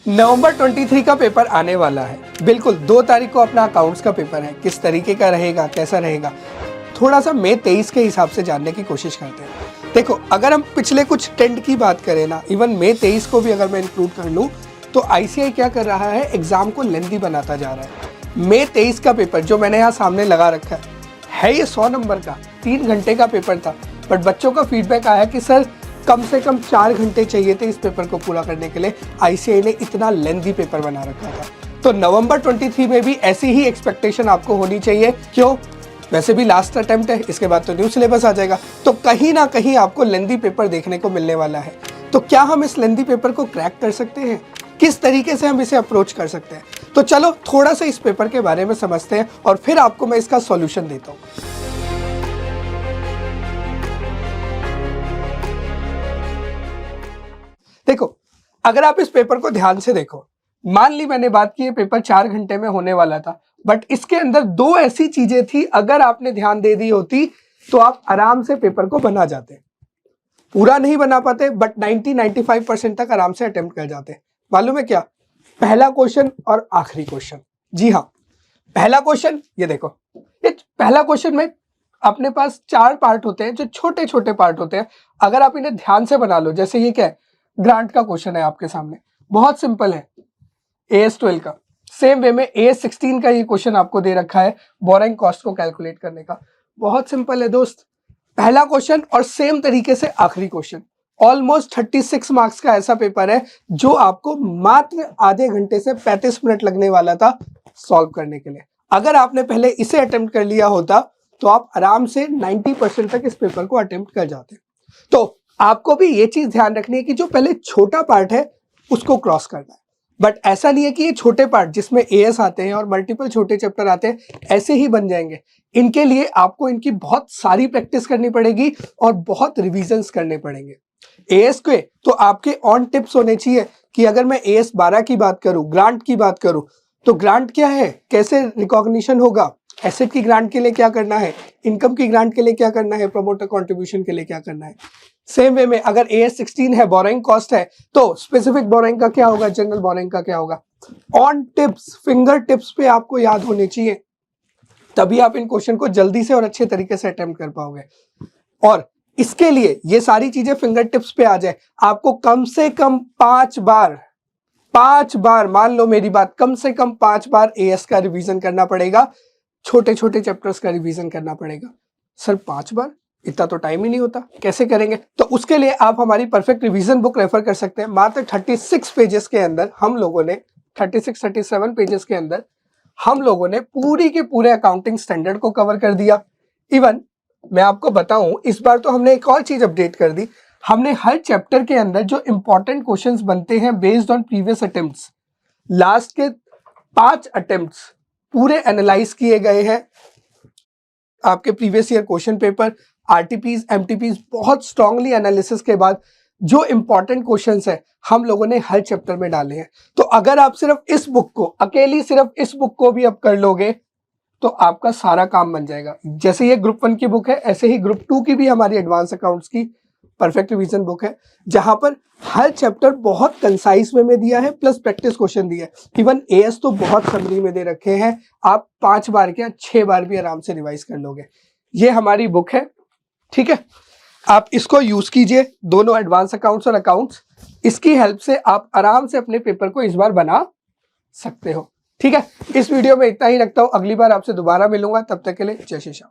नवंबर 23 का पेपर आने वाला है। बिल्कुल 2 तारीख को अपना अकाउंट्स का पेपर है। किस तरीके का रहेगा, कैसा रहेगा, थोड़ा सा मई 23 के हिसाब से जानने की कोशिश करते हैं। देखो, अगर हम पिछले कुछ ट्रेंड की बात करें ना, इवन मई 23 को भी अगर मैं इंक्लूड कर लूँ, तो आईसीआई क्या कर रहा है, एग्जाम को लेंथी बनाता जा रहा है। मई 23 का पेपर जो मैंने यहाँ सामने लगा रखा है ये 100 नंबर का 3 घंटे का पेपर था। बट बच्चों का फीडबैक आया कि सर कम से कम 4 घंटे चाहिए थे इस पेपर को पूरा करने के लिए। आईसीआई ने इतना लेंथी पेपर बना रखा था। तो नवंबर 23 में भी ऐसी ही एक्सपेक्टेशन आपको होनी चाहिए। क्यों? वैसे भी लास्ट अटेम्प्ट है, इसके बाद तो न्यू सिलेबस आ जाएगा, तो कहीं ना कहीं आपको लेंथी पेपर देखने को मिलने वाला है। तो क्या हम इस लेंथी पेपर को क्रैक कर सकते हैं? किस तरीके से हम इसे अप्रोच कर सकते हैं? तो चलो थोड़ा सा इस पेपर के बारे में समझते हैं और फिर आपको मैं इसका सॉल्यूशन देता हूँ। देखो, अगर आप इस पेपर को ध्यान से देखो, मान ली मैंने बात की ये पेपर 4 घंटे में होने वाला था, बट इसके अंदर 2 ऐसी चीजें थी, अगर आपने ध्यान दे दी होती तो आप आराम से पेपर को बना जाते। पूरा नहीं बना पाते बट 90-95% तक आराम से अटेम्प्ट कर जाते। मालूम है क्या? पहला क्वेश्चन और आखिरी क्वेश्चन। जी हाँ, पहला क्वेश्चन ये देखो। ये पहला क्वेश्चन में अपने पास 4 पार्ट होते हैं जो छोटे छोटे पार्ट होते हैं। अगर आप इन्हें ध्यान से बना लो, जैसे ये क्या है, ग्रांट का क्वेश्चन है आपके सामने, बहुत सिंपल है। AS12 का सेम वे में AS16 का ये क्वेश्चन आपको दे रखा है, बोरिंग कॉस्ट को कैलकुलेट करने का। बहुत सिंपल है दोस्त, पहला क्वेश्चन और सेम तरीके से आखिरी क्वेश्चन। ऑलमोस्ट 36 मार्क्स का ऐसा पेपर है जो आपको मात्र आधे घंटे से 35 मिनट लगने वाला था सॉल्व करने के लिए। अगर आपने पहले इसे अटेम्प्ट कर लिया होता तो आप आराम से 90% तक इस पेपर को अटेम्प्ट कर जाते। तो आपको भी ये चीज ध्यान रखनी है कि जो पहले छोटा पार्ट है उसको क्रॉस करना है। बट ऐसा नहीं है कि ये छोटे पार्ट जिसमें एएस आते हैं और मल्टीपल छोटे चैप्टर आते हैं ऐसे ही बन जाएंगे। इनके लिए आपको इनकी बहुत सारी प्रैक्टिस करनी पड़ेगी और बहुत रिविजन्स करने पड़ेंगे। एएस के तो आपके ऑन टिप्स होने चाहिए कि अगर मैं AS 12 की बात करूं, ग्रांट की बात करूं, तो ग्रांट क्या है, कैसे रिकॉग्निशन होगा, एसेट की ग्रांट के लिए क्या करना है, इनकम की ग्रांट के लिए क्या करना है, प्रमोटर कंट्रीब्यूशन के लिए क्या करना है। सेम वे में अगर AS16 है, बोरोइंग कॉस्ट है, तो स्पेसिफिक बोरोइंग का क्या होगा, जनरल बोरोइंग का क्या होगा। ऑन टिप्स, फिंगर टिप्स पे आपको याद होने चाहिए, तभी आप इन क्वेश्चन को जल्दी से और अच्छे तरीके से अटेम्प्ट कर पाओगे। और इसके लिए ये सारी चीजें फिंगर टिप्स पे आ जाए, आपको कम से कम 5 बार, मान लो मेरी बात, कम से कम 5 बार AS का रिवीजन करना पड़ेगा, छोटे छोटे चैप्टर्स का रिवीजन करना पड़ेगा। सर 5 बार, इतना तो टाइम ही नहीं होता, कैसे करेंगे? तो उसके लिए आप हमारी परफेक्ट रिवीजन बुक रेफर कर सकते हैं। मात्र 36 पेजेस के अंदर हम लोगों ने 37 पेजेस के अंदर हम लोगों ने पूरी के पूरे अकाउंटिंग स्टैंडर्ड को कवर कर दिया। इवन मैं आपको बताऊं, इस बार तो हमने एक और चीज अपडेट कर दी, हमने हर चैप्टर के अंदर जो इंपॉर्टेंट क्वेश्चंस बनते हैं based on previous attempts, last के 5 अटेम्प्ट्स पूरे एनालाइज किए गए हैं। आपके previous year question paper, RTPs, MTPs, बहुत स्ट्रांगली एनालिसिस के बाद जो इंपॉर्टेंट क्वेश्चंस है हम लोगों ने हर चैप्टर में डाले हैं। तो अगर आप सिर्फ इस बुक को, अकेली सिर्फ इस बुक को भी अब कर लोगे तो आपका सारा काम बन जाएगा। जैसे ये ग्रुप 1 की बुक है, ऐसे ही ग्रुप 2 की भी हमारी एडवांस अकाउंट्स की परफेक्ट रिवीजन बुक है, जहां पर हर चैप्टर बहुत कंसाइज वे में दिया है, प्लस प्रैक्टिस क्वेश्चन दिया है। इवन AS तो बहुत समरी में दे रखे हैं, आप 5 बार क्या 6 बार भी आराम से रिवाइज कर लोगे। ये हमारी बुक है, ठीक है, आप इसको यूज कीजिए, दोनों एडवांस अकाउंट्स और अकाउंट्स। इसकी हेल्प से आप आराम से अपने पेपर को इस बार बना सकते हो। ठीक है, इस वीडियो में इतना ही रखता हूं, अगली बार आपसे दोबारा मिलूंगा, तब तक के लिए जय श्री श्याम।